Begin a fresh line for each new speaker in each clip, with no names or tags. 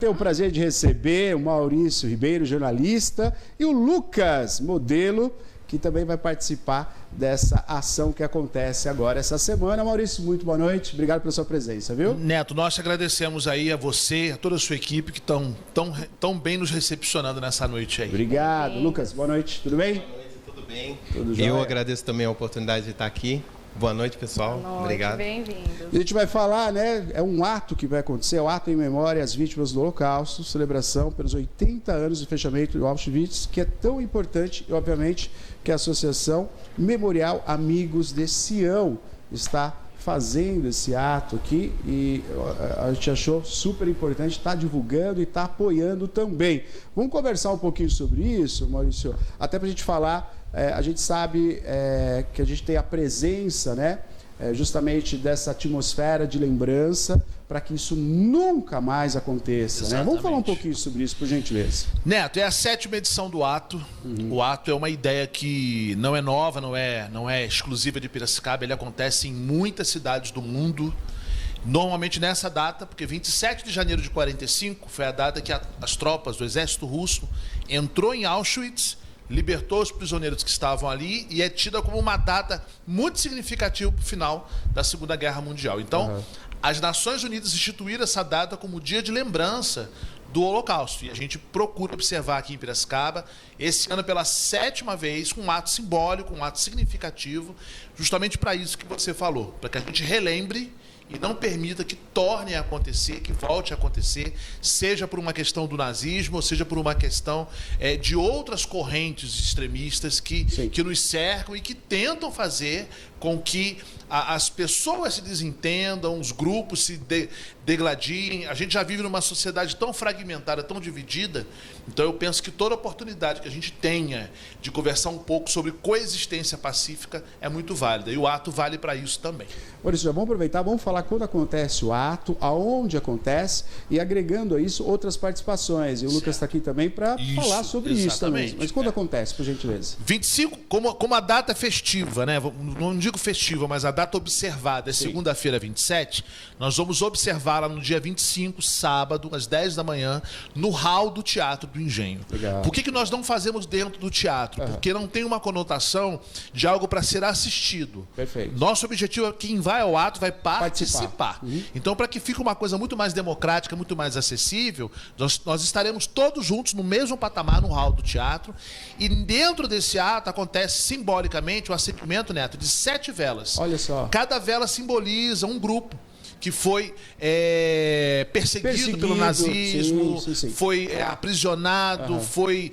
Tenho o prazer de receber o Maurício Ribeiro, jornalista, e o Lucas, modelo, que também vai participar dessa ação que acontece agora essa semana. Maurício, muito boa noite. Obrigado pela sua presença, viu?
Neto, nós te agradecemos aí a você, a toda a sua equipe que estão tão bem nos recepcionando nessa noite aí.
Obrigado. Lucas, boa noite. Tudo bem?
Boa noite, tudo bem?
Tudo jóia?
Eu agradeço também a oportunidade de estar aqui. Boa noite, pessoal.
Boa noite,
obrigado.
bem-vindo.
A gente vai falar, né? É um ato que vai acontecer, é o ato em memória às vítimas do Holocausto, celebração pelos 80 anos de fechamento do Auschwitz, que é tão importante, e obviamente que a Associação Memorial Amigos de Sião está fazendo esse ato aqui e a gente achou super importante estar divulgando e estar apoiando também. Vamos conversar um pouquinho sobre isso, Maurício, até para a gente falar. A gente sabe que a gente tem a presença, né, justamente dessa atmosfera de lembrança para que isso nunca mais aconteça. Né? Vamos falar um pouquinho sobre isso, por gentileza.
Neto, é a 7ª edição do ato. O ato é uma ideia que não é nova, não é exclusiva de Piracicaba, ele acontece em muitas cidades do mundo. Normalmente nessa data, porque 27 de janeiro de 45 foi a data que as tropas do exército russo entrou em Auschwitz, libertou os prisioneiros que estavam ali e é tida como uma data muito significativa para o final da Segunda Guerra Mundial. Então, as Nações Unidas instituíram essa data como dia de lembrança do Holocausto. E a gente procura observar aqui em Piracicaba, esse ano pela 7ª vez, com um ato simbólico, um ato significativo, justamente para isso que você falou, para que a gente relembre e não permita que torne a acontecer, que volte a acontecer, seja por uma questão do nazismo, ou seja por uma questão de outras correntes extremistas que nos cercam e que tentam fazer com que as pessoas se desentendam, os grupos se degladiem. A gente já vive numa sociedade tão fragmentada, tão dividida, então eu penso que toda oportunidade que a gente tenha de conversar um pouco sobre coexistência pacífica é muito válida, e o ato vale para isso também.
Maurício, já vamos aproveitar, vamos falar quando acontece o ato, aonde acontece, e agregando a isso outras participações. E o Lucas está aqui também para falar sobre isso também. Mas quando acontece, por gentileza?
25, como a data é festiva, né? Não digo festiva, mas a data observada é segunda-feira 27, nós vamos observá-la no dia 25, sábado, às 10 da manhã, no hall do Teatro do Engenho. Legal. Por que nós não fazemos dentro do teatro? Porque não tem uma conotação de algo para ser assistido.
Perfeito.
Nosso objetivo é que quem vai ao ato vai participar. Então, para que fique uma coisa muito mais democrática, muito mais acessível, nós estaremos todos juntos no mesmo patamar no hall do teatro, e dentro desse ato acontece simbolicamente o acendimento, Neto, de 7 velas.
Olha só.
Cada vela simboliza um grupo que foi perseguido pelo nazismo, foi aprisionado, foi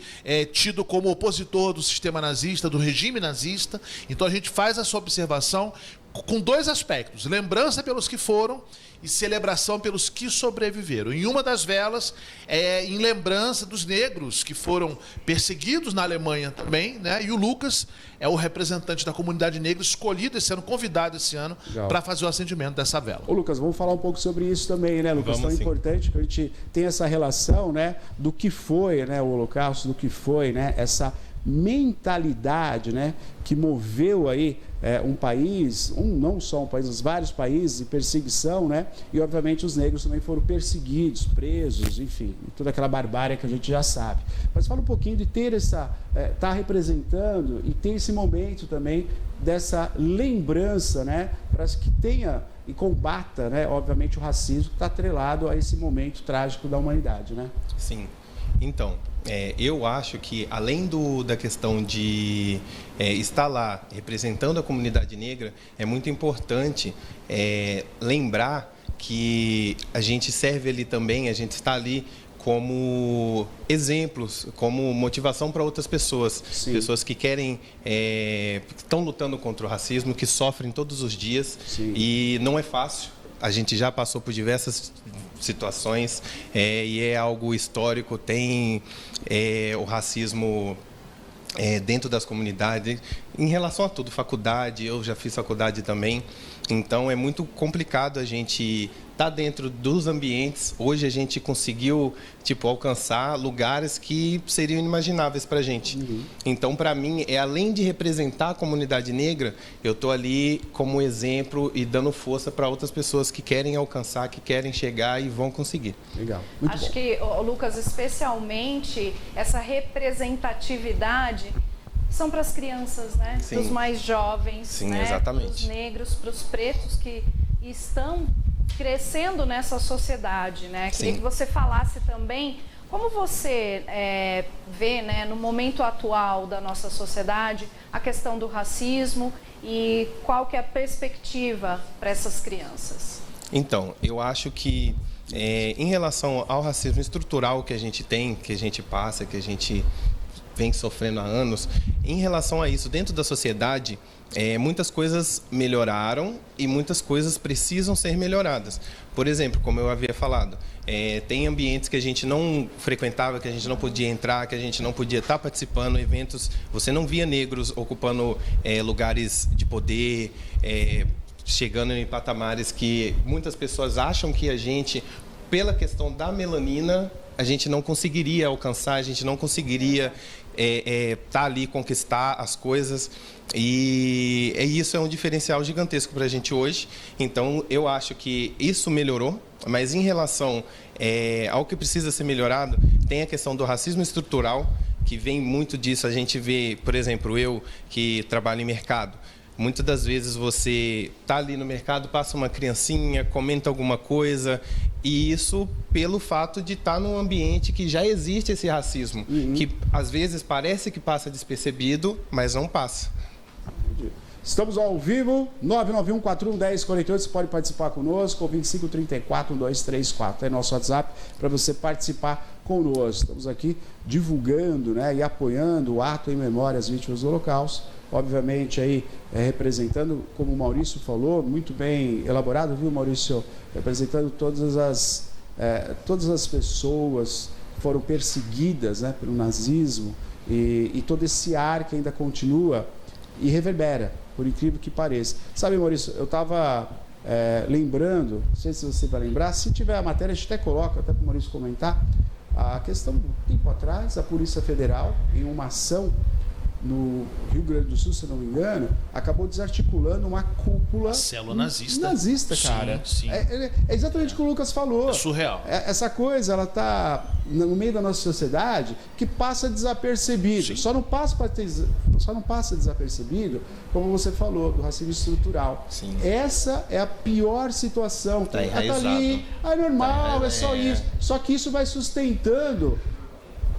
tido como opositor do sistema nazista, do regime nazista. Então a gente faz essa observação com 2 aspectos: lembrança pelos que foram e celebração pelos que sobreviveram. Em uma das velas é em lembrança dos negros que foram perseguidos na Alemanha também, né? E o Lucas é o representante da comunidade negra escolhido esse ano, convidado esse ano, para fazer o acendimento dessa vela.
Ô Lucas, vamos falar um pouco sobre isso também, né, Lucas? Tão importante que a gente tem essa relação, né, do que foi, né, o Holocausto, do que foi, né, essa mentalidade, né, que moveu aí um país, não só um país, mas vários países, de perseguição, né, e obviamente os negros também foram perseguidos, presos, enfim, toda aquela barbárie que a gente já sabe. Mas fala um pouquinho de ter tá representando e ter esse momento também dessa lembrança, né, para que tenha e combata, né, obviamente o racismo que está atrelado a esse momento trágico da humanidade, né?
Sim. Então, eu acho que, além da questão de estar lá representando a comunidade negra, é muito importante lembrar que a gente serve ali também, a gente está ali como exemplos, como motivação para outras pessoas. Sim. Pessoas que querem, que estão lutando contra o racismo, que sofrem todos os dias. Sim. E não é fácil. A gente já passou por diversas situações e é algo histórico. Tem o racismo dentro das comunidades, em relação a tudo, faculdade, eu já fiz faculdade também, então é muito complicado a gente está dentro dos ambientes. Hoje a gente conseguiu alcançar lugares que seriam inimagináveis para a gente. Então, para mim, além de representar a comunidade negra, eu estou ali como exemplo e dando força para outras pessoas que querem alcançar, que querem chegar e vão conseguir.
Legal, muito
Acho
bom.
que, Lucas, especialmente essa representatividade são para as crianças, né?
Sim.
Para os mais jovens,
Sim,
né?
exatamente.
Para os negros, para os pretos que estão crescendo nessa sociedade, né? Queria
Sim.
que você falasse também como você vê, né, no momento atual da nossa sociedade, a questão do racismo e qual que é a perspectiva para essas crianças.
Então, eu acho que em relação ao racismo estrutural que a gente tem, que a gente passa, que a gente vem sofrendo há anos, em relação a isso, dentro da sociedade, muitas coisas melhoraram e muitas coisas precisam ser melhoradas. Por exemplo, como eu havia falado, tem ambientes que a gente não frequentava, que a gente não podia entrar, que a gente não podia estar participando, eventos, você não via negros ocupando lugares de poder, chegando em patamares que muitas pessoas acham que a gente, pela questão da melanina, a gente não conseguiria alcançar, a gente não conseguiria estar ali, conquistar as coisas. E isso é um diferencial gigantesco para a gente hoje. Então, eu acho que isso melhorou, mas em relação ao que precisa ser melhorado, tem a questão do racismo estrutural, que vem muito disso. A gente vê, por exemplo, eu que trabalho em mercado, muitas das vezes você está ali no mercado, passa uma criancinha, comenta alguma coisa, e isso pelo fato de estar num ambiente que já existe esse racismo, que às vezes parece que passa despercebido, mas não passa.
Estamos ao vivo, 991-41-1048, você pode participar conosco, ou 2534-1234, é nosso WhatsApp para você participar conosco. Estamos aqui divulgando, né, e apoiando o ato em memória às vítimas do Holocausto, obviamente aí representando, como o Maurício falou, muito bem elaborado, viu, Maurício? Representando todas as pessoas que foram perseguidas, né, pelo nazismo e todo esse ar que ainda continua e reverbera, por incrível que pareça. Sabe, Maurício, eu estava lembrando, não sei se você vai lembrar, se tiver a matéria, a gente até coloca, até para o Maurício comentar, a questão do tempo atrás, a Polícia Federal, em uma ação no Rio Grande do Sul, se não me engano, acabou desarticulando uma cúpula...
Célula nazista.
Nazista, cara.
Sim.
É exatamente o que o Lucas falou.
É surreal.
Essa coisa, ela está no meio da nossa sociedade que passa desapercebido. Só não passa desapercebido, como você falou, do racismo estrutural.
Sim.
Essa é a pior situação.
Tá
Tá
enraizado.
ali, é normal, é só isso. Só que isso vai sustentando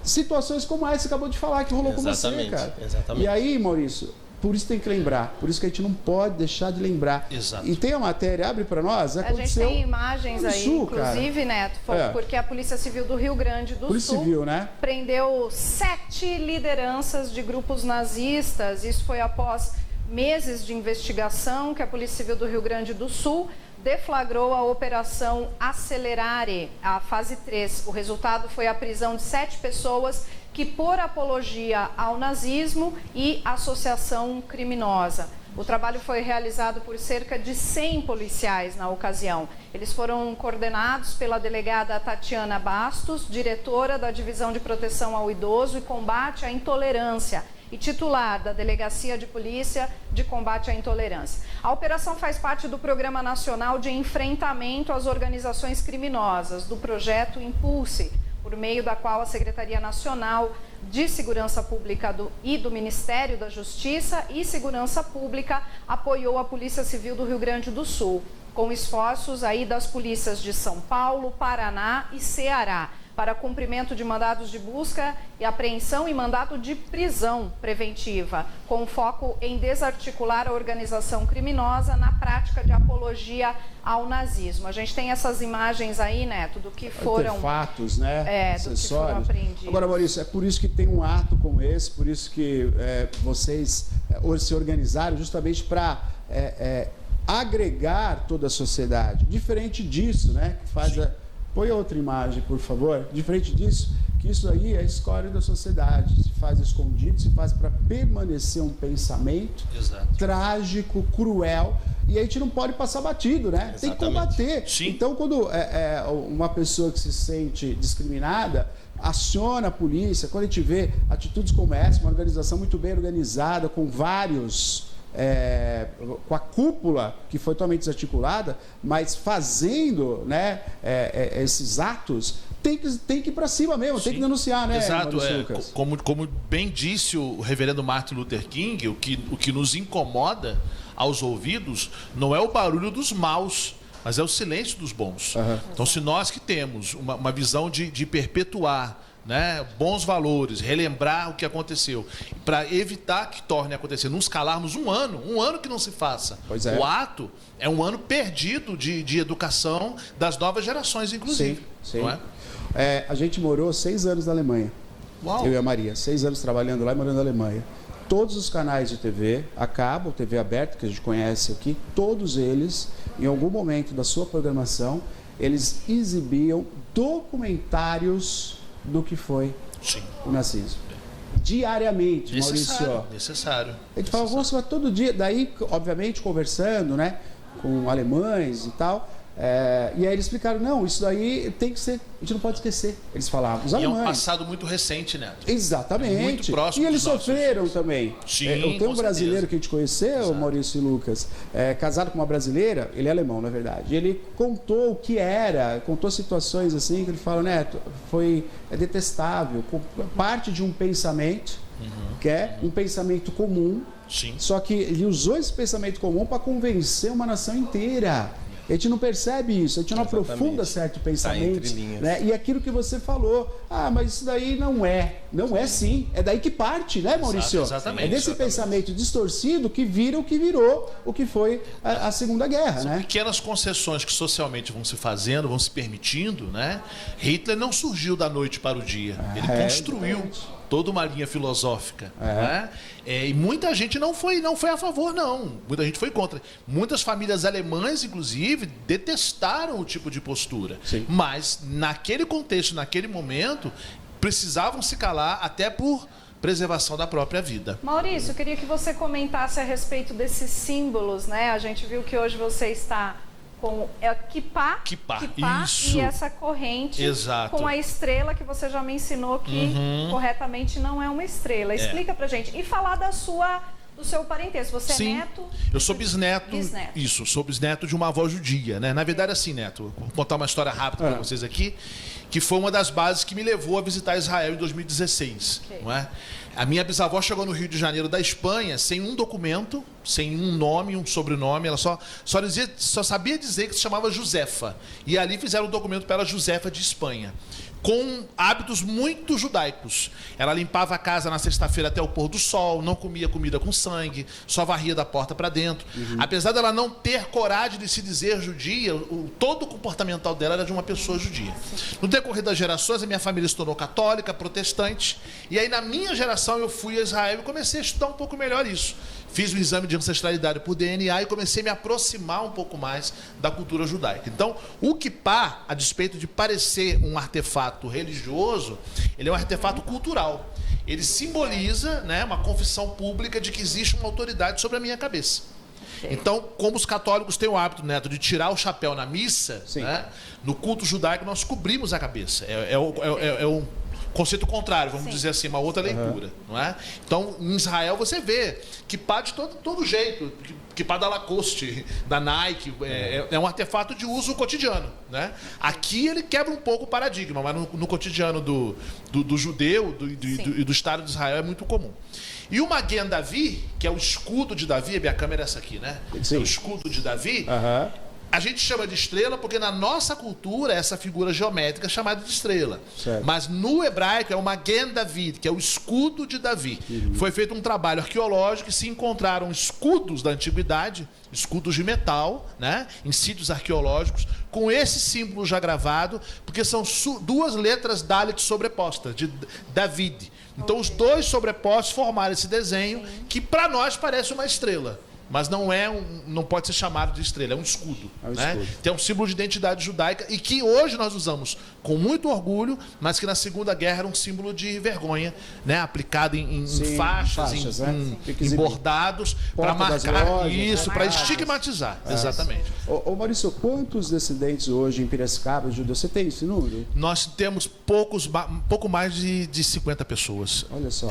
situações como essa que você acabou de falar, que rolou com você, cara.
Exatamente.
E aí, Maurício, por isso tem que lembrar, por isso que a gente não pode deixar de lembrar.
Exato.
E tem a matéria, abre para nós,
A gente tem imagens
no
aí,
Sul,
inclusive, Neto, porque a Polícia Civil do Rio Grande do
Polícia
Sul
Civil, né?
prendeu 7 lideranças de grupos nazistas. Isso foi após meses de investigação que a Polícia Civil do Rio Grande do Sul deflagrou a Operação Acelerare, a fase 3. O resultado foi a prisão de 7 pessoas que, por apologia ao nazismo e associação criminosa. O trabalho foi realizado por cerca de 100 policiais na ocasião. Eles foram coordenados pela delegada Tatiana Bastos, diretora da Divisão de Proteção ao Idoso e Combate à Intolerância, e titular da Delegacia de Polícia de Combate à Intolerância. A operação faz parte do Programa Nacional de Enfrentamento às Organizações Criminosas, do projeto Impulse, por meio da qual a Secretaria Nacional de Segurança Pública e do Ministério da Justiça e Segurança Pública apoiou a Polícia Civil do Rio Grande do Sul, com esforços aí das polícias de São Paulo, Paraná e Ceará, para cumprimento de mandados de busca e apreensão e mandato de prisão preventiva, com foco em desarticular a organização criminosa na prática de apologia ao nazismo. A gente tem essas imagens aí, Neto, do que foram...
Artefatos, né?
Do que foram apreendidos.
Agora, Maurício, é por isso que tem um ato como esse, por isso que vocês hoje se organizaram justamente para agregar toda a sociedade. Diferente disso, né? Que faz Põe outra imagem, por favor. Diferente disso, que isso aí é a escória da sociedade. Se faz escondido, se faz para permanecer um pensamento trágico, cruel. E a gente não pode passar batido, né? Tem que combater.
Sim.
Então, quando uma pessoa que se sente discriminada aciona a polícia, quando a gente vê atitudes como essa, uma organização muito bem organizada, com vários... com a cúpula que foi totalmente desarticulada, mas fazendo, né, esses atos, tem que ir para cima mesmo, tem que denunciar, né?
Exato,
Lucas?
como bem disse o reverendo Martin Luther King, o que nos incomoda aos ouvidos não é o barulho dos maus, mas é o silêncio dos bons. Então, se nós que temos uma visão de perpetuar, né, bons valores, relembrar o que aconteceu, para evitar que torne a acontecer, nos calarmos um ano que não se faça.
Pois é.
O ato é um ano perdido de educação das novas gerações, inclusive.
Sim.
Não é?
A gente morou 6 anos na Alemanha.
Uau.
Eu e a Maria, 6 anos trabalhando lá e morando na Alemanha. Todos os canais de TV, a cabo, TV aberta, que a gente conhece aqui, todos eles, em algum momento da sua programação, eles exibiam documentários do que foi o nazismo. Diariamente, Maurício.
Necessário.
A gente falava, vamos todo dia, daí, obviamente, conversando, né, com alemães e tal. E aí eles explicaram, não, isso daí tem que ser, a gente não pode esquecer. Eles falavam, os alemães.
E é um passado muito recente, Neto.
Exatamente.
Muito próximo.
E eles sofreram também.
Sim,
eu tenho um brasileiro que a gente conheceu,
Exato.
Maurício e Lucas, casado com uma brasileira, ele é alemão, na verdade. E ele contou o que era, contou situações assim, que ele fala, Neto, é detestável, parte de um pensamento, que é um pensamento comum,
Sim.
só que ele usou esse pensamento comum para convencer uma nação inteira. A gente não percebe isso, a gente não aprofunda certo pensamento. Né? E aquilo que você falou, mas isso daí não é sim, é daí que parte, né, Maurício?
Exatamente.
É desse pensamento distorcido que vira o que virou, o que foi a Segunda Guerra,
São
né?
pequenas concessões que socialmente vão se fazendo, vão se permitindo, né? Hitler não surgiu da noite para o dia, ele construiu toda uma linha filosófica, né? E muita gente não foi a favor, não. Muita gente foi contra. Muitas famílias alemãs, inclusive, detestaram o tipo de postura.
Sim.
Mas, naquele contexto, naquele momento, precisavam se calar até por preservação da própria vida.
Maurício, eu queria que você comentasse a respeito desses símbolos, né? A gente viu que hoje você está com kippá,
isso.
E essa corrente.
Exato.
Com a estrela que você já me ensinou que corretamente não é uma estrela. Explica pra gente. E falar do seu parentesco. Você
Sim.
é neto?
Eu sou bisneto. Isso, sou bisneto de uma avó judia, né? Na verdade, assim, Neto, vou contar uma história rápida para vocês aqui, que foi uma das bases que me levou a visitar Israel em 2016. Não é? A minha bisavó chegou no Rio de Janeiro da Espanha sem um documento, sem um nome, um sobrenome. Ela só sabia dizer que se chamava Josefa. E ali fizeram um documento para ela, Josefa de Espanha, com hábitos muito judaicos. Ela limpava a casa na sexta-feira até o pôr do sol, não comia comida com sangue, só varria da porta para dentro. Apesar dela não ter coragem de se dizer judia, todo o comportamental dela era de uma pessoa judia. No decorrer das gerações, a minha família se tornou católica, protestante, e aí na minha geração eu fui a Israel e comecei a estudar um pouco melhor isso. Fiz um exame de ancestralidade por DNA e comecei a me aproximar um pouco mais da cultura judaica. Então, o kippá, a despeito de parecer um artefato religioso, ele é um artefato cultural. Ele simboliza, né, uma confissão pública de que existe uma autoridade sobre a minha cabeça. Então, como os católicos têm o hábito, Neto, de tirar o chapéu na missa, né, no culto judaico nós cobrimos a cabeça. É um conceito contrário, vamos dizer assim, uma outra leitura, não é? Então, em Israel você vê kippá de todo jeito, kippá da Lacoste, da Nike, é um artefato de uso cotidiano, né? Aqui ele quebra um pouco o paradigma, mas no cotidiano do judeu e do Estado de Israel é muito comum. E o Magen Davi, que é o escudo de Davi, a minha câmera é essa aqui, né? Sim. É o escudo de Davi. A gente chama de estrela porque na nossa cultura é essa figura geométrica chamada de estrela. Certo. Mas no hebraico é o Magen David, que é o escudo de Davi. Foi feito um trabalho arqueológico e se encontraram escudos da antiguidade, escudos de metal, né, em sítios arqueológicos, com esse símbolo já gravado, porque são duas letras Dalet sobrepostas, de David. Então os dois sobrepostos formaram esse desenho que para nós parece uma estrela. mas não pode ser chamado de estrela, é um escudo.
É um
né?
escudo.
Tem um símbolo de identidade judaica e que hoje nós usamos com muito orgulho, mas que na Segunda Guerra era um símbolo de vergonha, né? Aplicado em
Sim,
faixas,
né?
em bordados, para marcar
lojas,
isso, para
marcadas.
estigmatizar. Exatamente.
Ô Maurício, quantos descendentes hoje em Piracicaba, judeus, você tem esse número?
Nós temos pouco mais de 50 pessoas.
Olha só.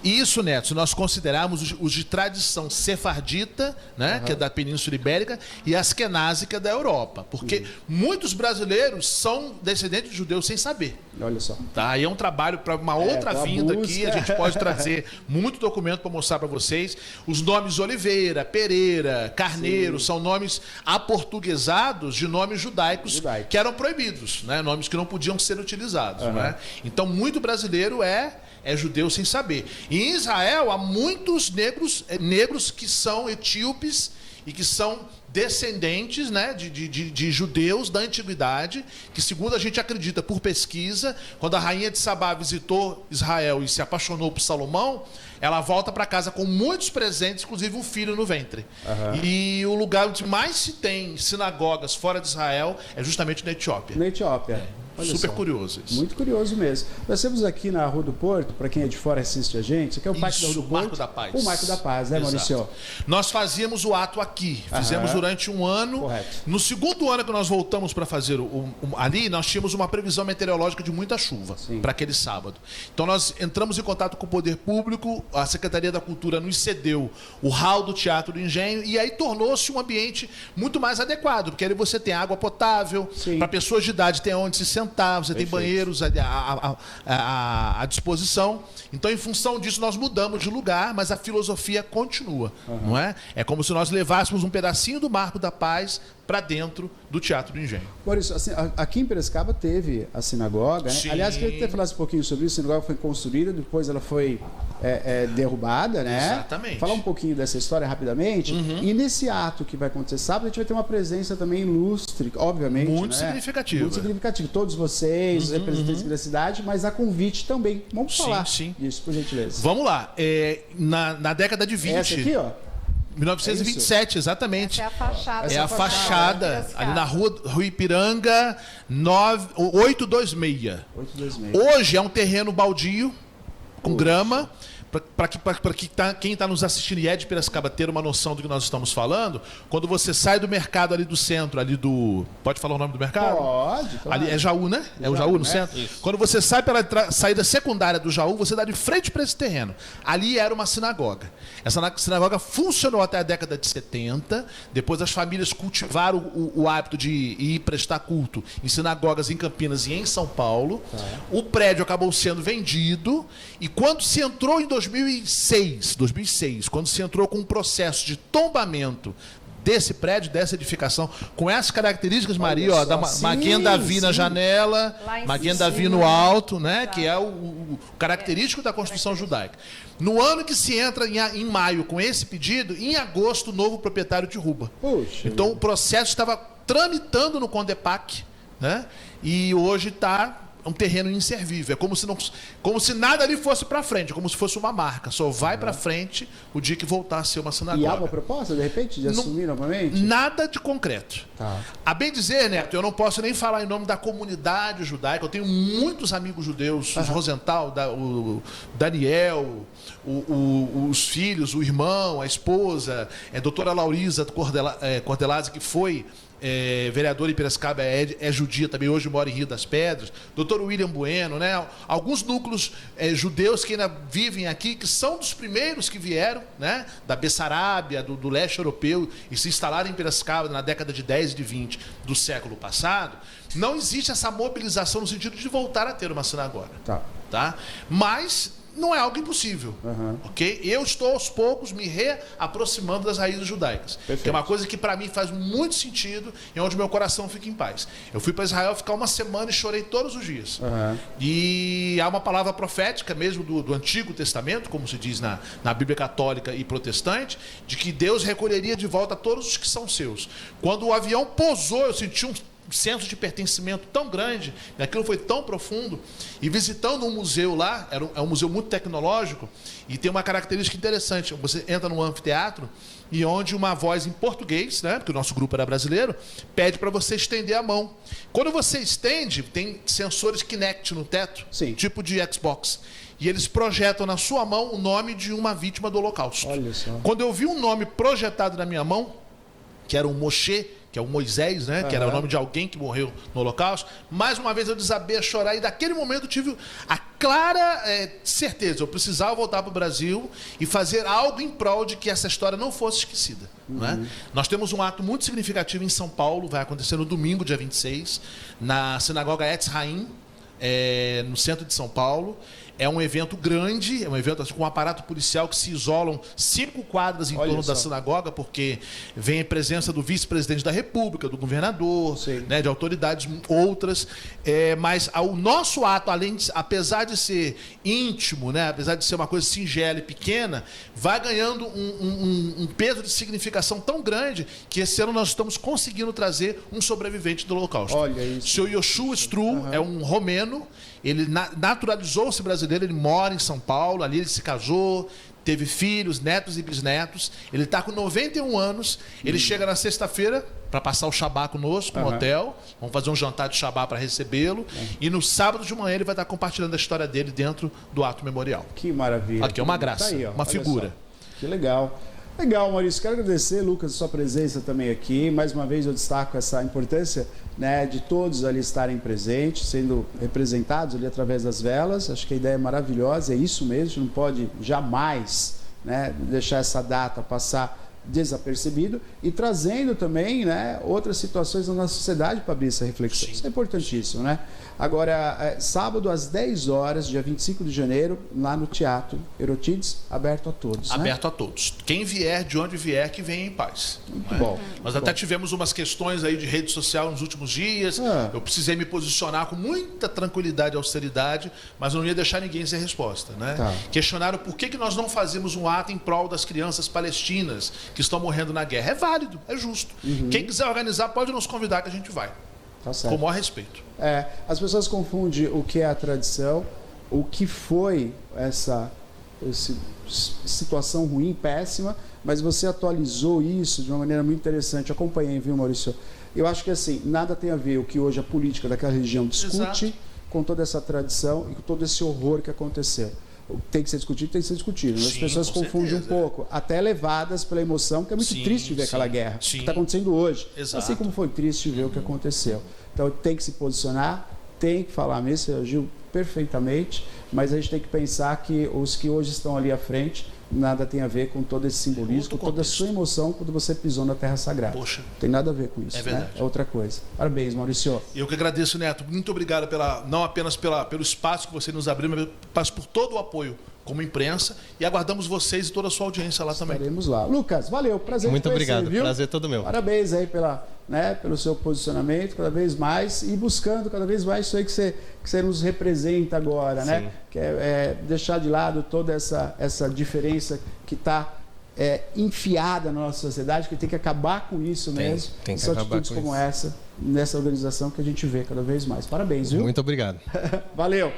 E isso, Neto, se nós considerarmos os de tradição sefardita, né, que é da Península Ibérica, e askenásica da Europa. Porque muitos brasileiros são descendentes de judeus sem saber.
Olha só.
Tá? Aí é um trabalho para uma outra
pra
vinda
busca.
aqui. A gente pode trazer muito documento para mostrar para vocês. Os nomes Oliveira, Pereira, Carneiro são nomes aportuguesados de nomes judaicos que eram proibidos, né? Nomes que não podiam ser utilizados. Né? Então, muito brasileiro é judeu sem saber. E em Israel há muitos negros que são etíopes e que são descendentes, né, de judeus da antiguidade, que segundo a gente acredita por pesquisa, quando a rainha de Sabá visitou Israel e se apaixonou por Salomão, ela volta para casa com muitos presentes, inclusive um filho no ventre. E o lugar onde mais se tem sinagogas fora de Israel é justamente na Etiópia.
Na Etiópia. Olha
Super
só.
curioso isso.
Muito curioso mesmo. Nós temos aqui na Rua do Porto, para quem é de fora assiste a gente, isso aqui é o Parque da Rua do
o
Porto.
Marco da Paz.
O Marco da Paz, né,
Exato.
Maurício?
Nós fazíamos o ato aqui. Fizemos durante um ano.
Correto.
No segundo ano que nós voltamos para fazer ali, nós tínhamos uma previsão meteorológica de muita chuva para aquele sábado. Então nós entramos em contato com o poder público, a Secretaria da Cultura nos cedeu o hall do Teatro do Engenho e aí tornou-se um ambiente muito mais adequado, porque ali você tem água potável, para pessoas de idade tem onde se sentar, você tem banheiros à disposição. Então, em função disso, nós mudamos de lugar, mas a filosofia continua, não é? É como se nós levássemos um pedacinho do Marco da Paz para dentro do Teatro do Engenho.
Maurício, assim, aqui em Piracicaba teve a sinagoga, né?
Sim.
Aliás, queria que você falasse um pouquinho sobre isso. A sinagoga foi construída, depois ela foi derrubada, né?
Exatamente.
Falar um pouquinho dessa história rapidamente. E nesse ato que vai acontecer sábado, a gente vai ter uma presença também ilustre, obviamente.
Muito
né?
significativa.
Muito significativo. Todos vocês, os representantes da cidade, mas a convite também. Vamos falar disso, por gentileza.
Vamos lá. Na década de 20...
Essa aqui, ó.
1927, exatamente.
Essa é a fachada.
É a fachada, ali na Rua Ipiranga, 826.
826.
Hoje é um terreno baldio, com grama. Para quem está nos assistindo e é de Piracicaba ter uma noção do que nós estamos falando, quando você sai do mercado ali do centro, ali do... Pode falar o nome do mercado?
Pode, claro.
Ali é Jaú, né? É o Jaú no
né?
centro?
Isso.
Quando você sai pela saída secundária do Jaú, você dá de frente para esse terreno. Ali era uma sinagoga. Essa sinagoga funcionou até a década de 70. Depois as famílias cultivaram o hábito de ir prestar culto em sinagogas em Campinas e em São Paulo. O prédio acabou sendo vendido e quando se entrou em 2006, quando se entrou com um processo de tombamento desse prédio, dessa edificação, com essas características, Maria, ó, da Maguém Davi na janela, Maguém Davi no alto, né, que é o característico da construção judaica. No ano que se entra em maio com esse pedido, em agosto o novo proprietário derruba.
Puxa.
Então o processo estava tramitando no Condepac, né, e hoje está um terreno inservível. É como se nada ali fosse para frente, como se fosse uma marca. Só vai para frente o dia que voltar a ser uma sinagoga.
E há uma proposta, de repente, de assumir novamente?
Nada de concreto.
Tá.
A bem dizer, Neto, eu não posso nem falar em nome da comunidade judaica. Eu tenho muitos amigos judeus, os Rosenthal, o Daniel, os filhos, o irmão, a esposa, a doutora Laurisa Cordelazzi, que foi vereador em Piracicaba, é judia também, hoje mora em Rio das Pedras, doutor William Bueno, né? Alguns núcleos judeus que ainda vivem aqui, que são dos primeiros que vieram, né? Da Bessarábia, do leste europeu, e se instalaram em Piracicaba na década de 10 e de 20 do século passado. Não existe essa mobilização no sentido de voltar a ter uma sinagoga. Tá? Mas não é algo impossível, ok? Eu estou aos poucos me reaproximando das raízes judaicas.
Perfeito.
Que é uma coisa que para mim faz muito sentido e onde meu coração fica em paz. Eu fui para Israel ficar uma semana e chorei todos os dias. E há uma palavra profética mesmo do Antigo Testamento, como se diz na Bíblia católica e protestante, de que Deus recolheria de volta todos os que são seus. Quando o avião pousou, eu senti senso de pertencimento tão grande, aquilo foi tão profundo. E visitando um museu lá, é um museu muito tecnológico, e tem uma característica interessante. Você entra num anfiteatro e onde uma voz em português, né, porque o nosso grupo era brasileiro, pede para você estender a mão. Quando você estende, tem sensores Kinect no teto,
Sim.
tipo de Xbox. E eles projetam na sua mão o nome de uma vítima do Holocausto.
Olha só.
Quando eu vi um nome projetado na minha mão, que era o Moshe, que é o Moisés, né? Que era o nome de alguém que morreu no Holocausto. Mais uma vez eu desabei a chorar e daquele momento eu tive a clara certeza. Eu precisava voltar para o Brasil e fazer algo em prol de que essa história não fosse esquecida. Né? Nós temos um ato muito significativo em São Paulo, vai acontecer no domingo, dia 26, na sinagoga Etz Haim, no centro de São Paulo. É um evento grande, é um evento assim, com um aparato policial que se isolam 5 quadras em torno da sinagoga, porque vem a presença do vice-presidente da República, do governador, né, de autoridades outras. Mas o nosso ato, apesar de ser íntimo, né, apesar de ser uma coisa singela e pequena, vai ganhando um peso de significação tão grande que esse ano nós estamos conseguindo trazer um sobrevivente do Holocausto.
Olha isso.
O senhor Yoshua Stru é um romeno, ele naturalizou-se brasileiro, ele mora em São Paulo, ali ele se casou, teve filhos, netos e bisnetos. Ele está com 91 anos, ele chega na sexta-feira para passar o Shabá conosco no hotel, vamos fazer um jantar de Shabá para recebê-lo, e no sábado de manhã ele vai estar compartilhando a história dele dentro do ato memorial.
Que maravilha.
Aqui é uma graça,
Tá aí, ó,
uma figura.
Só. Que legal. Legal, Maurício. Quero agradecer, Lucas, a sua presença também aqui. Mais uma vez eu destaco essa importância, né, de todos ali estarem presentes, sendo representados ali através das velas. Acho que a ideia é maravilhosa, é isso mesmo. A gente não pode jamais, né, deixar essa data passar desapercebido e trazendo também, né, outras situações na nossa sociedade para abrir essa reflexão. Sim. Isso é importantíssimo, né? Agora, sábado às 10 horas, dia 25 de janeiro, lá no Teatro Erotides, aberto a todos.
Aberto, né? A todos. Quem vier, de onde vier, que venha em paz.
Muito bom.
Nós até tivemos umas questões aí de rede social nos últimos dias. Eu precisei me posicionar com muita tranquilidade e austeridade, mas eu não ia deixar ninguém sem resposta, né?
Tá.
Questionaram por que nós não fazemos um ato em prol das crianças palestinas que estão morrendo na guerra. É válido, é justo. Quem quiser organizar pode nos convidar que a gente vai.
Tá certo.
Com o maior respeito.
As pessoas confundem o que é a tradição, o que foi essa situação ruim, péssima, mas você atualizou isso de uma maneira muito interessante. Acompanhei, viu, Maurício? Eu acho que assim, nada tem a ver o que hoje a política daquela região discute com toda essa tradição e com todo esse horror que aconteceu. Tem que ser discutido, tem que ser discutido. As pessoas confundem um pouco, até levadas pela emoção, que é muito triste ver aquela guerra que está acontecendo hoje.
Exato.
Assim como foi triste ver o que aconteceu. Então tem que se posicionar, tem que falar mesmo, você agiu perfeitamente, mas a gente tem que pensar que os que hoje estão ali à frente, nada tem a ver com todo esse simbolismo, com toda a sua emoção quando você pisou na Terra Sagrada.
Poxa.
Tem nada a ver com isso.
É verdade.
Né? É outra coisa. Parabéns, Maurício.
Eu que agradeço, Neto. Muito obrigado não apenas pelo espaço que você nos abriu, mas por todo o apoio como imprensa, e aguardamos vocês e toda a sua audiência lá também.
Estaremos lá. Lucas, valeu. Prazer
Muito
te conhecer,
obrigado.
viu?
Prazer todo meu.
Parabéns aí pelo seu posicionamento, cada vez mais, e buscando cada vez mais isso aí que você nos representa agora,
Sim.
né? Que é deixar de lado toda essa diferença que está enfiada na nossa sociedade, que tem que acabar com isso mesmo.
Tem que
São
acabar
atitudes
com
como
isso.
essa, nessa organização que a gente vê cada vez mais. Parabéns, viu?
Muito obrigado.
Valeu!